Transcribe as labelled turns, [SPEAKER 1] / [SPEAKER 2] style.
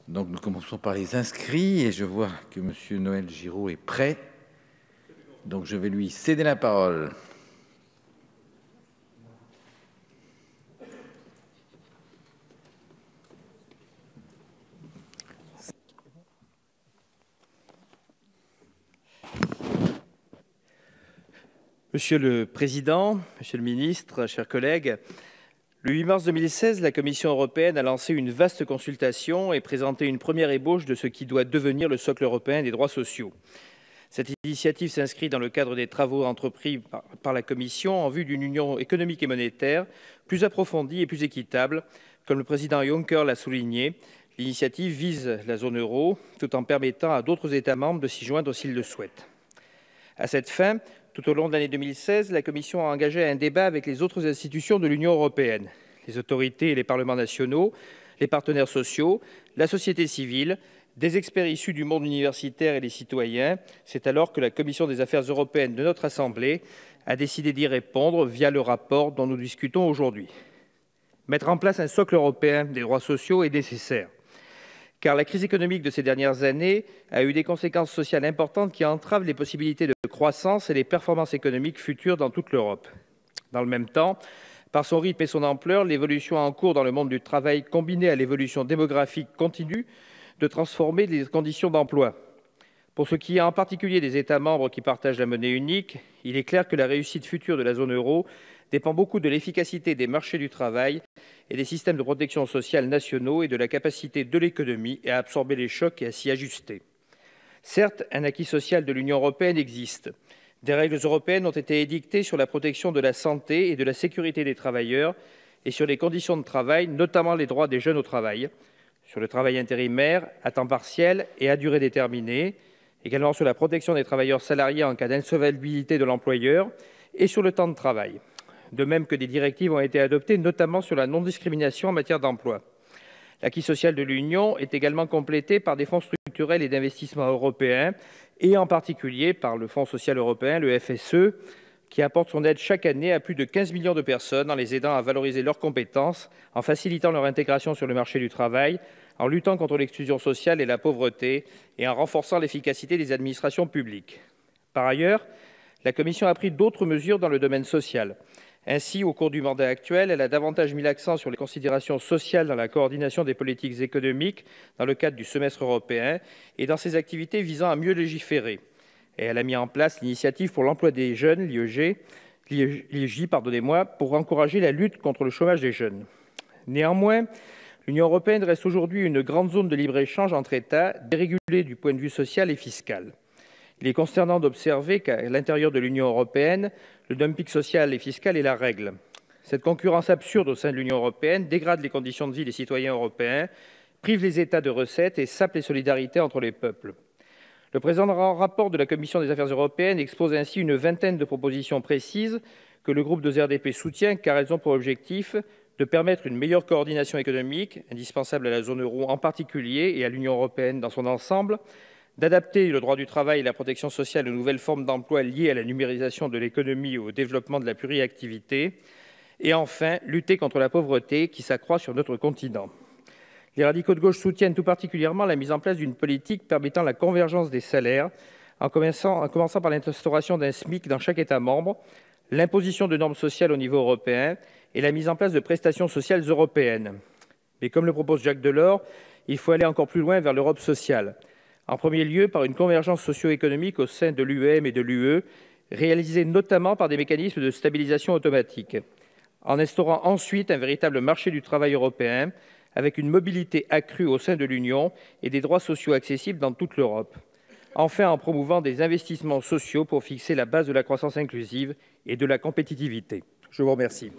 [SPEAKER 1] Donc nous commençons par les inscrits et je vois que M. Noël Giraud est prêt. Donc je vais lui céder la parole.
[SPEAKER 2] Monsieur le Président, Monsieur le Ministre, chers collègues, le 8 mars 2016, la Commission européenne a lancé une vaste consultation et présenté une première ébauche de ce qui doit devenir le socle européen des droits sociaux. Cette initiative s'inscrit dans le cadre des travaux entrepris par la Commission en vue d'une union économique et monétaire plus approfondie et plus équitable. Comme le président Juncker l'a souligné, l'initiative vise la zone euro tout en permettant à d'autres États membres de s'y joindre s'ils le souhaitent. À cette fin, tout au long de l'année 2016, la Commission a engagé un débat avec les autres institutions de l'Union européenne, les autorités et les parlements nationaux, les partenaires sociaux, la société civile, des experts issus du monde universitaire et les citoyens. C'est alors que la Commission des affaires européennes de notre Assemblée a décidé d'y répondre via le rapport dont nous discutons aujourd'hui. Mettre en place un socle européen des droits sociaux est nécessaire, car la crise économique de ces dernières années a eu des conséquences sociales importantes qui entravent les possibilités de croissance et les performances économiques futures dans toute l'Europe. Dans le même temps, par son rythme et son ampleur, l'évolution en cours dans le monde du travail, combinée à l'évolution démographique, continue de transformer les conditions d'emploi. Pour ce qui est en particulier des États membres qui partagent la monnaie unique, il est clair que la réussite future de la zone euro dépend beaucoup de l'efficacité des marchés du travail et des systèmes de protection sociale nationaux et de la capacité de l'économie à absorber les chocs et à s'y ajuster. Certes, un acquis social de l'Union européenne existe. Des règles européennes ont été édictées sur la protection de la santé et de la sécurité des travailleurs et sur les conditions de travail, notamment les droits des jeunes au travail, sur le travail intérimaire, à temps partiel et à durée déterminée, également sur la protection des travailleurs salariés en cas d'insolvabilité de l'employeur et sur le temps de travail. De même que des directives ont été adoptées, notamment sur la non-discrimination en matière d'emploi. L'acquis social de l'Union est également complété par des fonds structurels et d'investissement européens, et en particulier par le Fonds social européen, le FSE, qui apporte son aide chaque année à plus de 15 millions de personnes en les aidant à valoriser leurs compétences, en facilitant leur intégration sur le marché du travail, en luttant contre l'exclusion sociale et la pauvreté, et en renforçant l'efficacité des administrations publiques. Par ailleurs, la Commission a pris d'autres mesures dans le domaine social. Ainsi, au cours du mandat actuel, elle a davantage mis l'accent sur les considérations sociales dans la coordination des politiques économiques dans le cadre du semestre européen et dans ses activités visant à mieux légiférer. Et elle a mis en place l'initiative pour l'emploi des jeunes, l'IEJ, pour encourager la lutte contre le chômage des jeunes. Néanmoins, l'Union européenne reste aujourd'hui une grande zone de libre-échange entre États, dérégulée du point de vue social et fiscal. Il est consternant d'observer qu'à l'intérieur de l'Union européenne, le dumping social et fiscal est la règle. Cette concurrence absurde au sein de l'Union européenne dégrade les conditions de vie des citoyens européens, prive les États de recettes et sape les solidarités entre les peuples. Le présent rapport de la Commission des affaires européennes expose ainsi une vingtaine de propositions précises que le groupe de RDP soutient car elles ont pour objectif de permettre une meilleure coordination économique, indispensable à la zone euro en particulier et à l'Union européenne dans son ensemble, d'adapter le droit du travail et la protection sociale aux nouvelles formes d'emploi liées à la numérisation de l'économie et au développement de la pluriactivité, et enfin, lutter contre la pauvreté qui s'accroît sur notre continent. Les radicaux de gauche soutiennent tout particulièrement la mise en place d'une politique permettant la convergence des salaires, en commençant par l'instauration d'un SMIC dans chaque État membre, l'imposition de normes sociales au niveau européen et la mise en place de prestations sociales européennes. Mais comme le propose Jacques Delors, il faut aller encore plus loin vers l'Europe sociale. En premier lieu, par une convergence socio-économique au sein de l'UEM et de l'UE, réalisée notamment par des mécanismes de stabilisation automatique, en instaurant ensuite un véritable marché du travail européen, avec une mobilité accrue au sein de l'Union et des droits sociaux accessibles dans toute l'Europe. Enfin, en promouvant des investissements sociaux pour fixer la base de la croissance inclusive et de la compétitivité. Je vous remercie.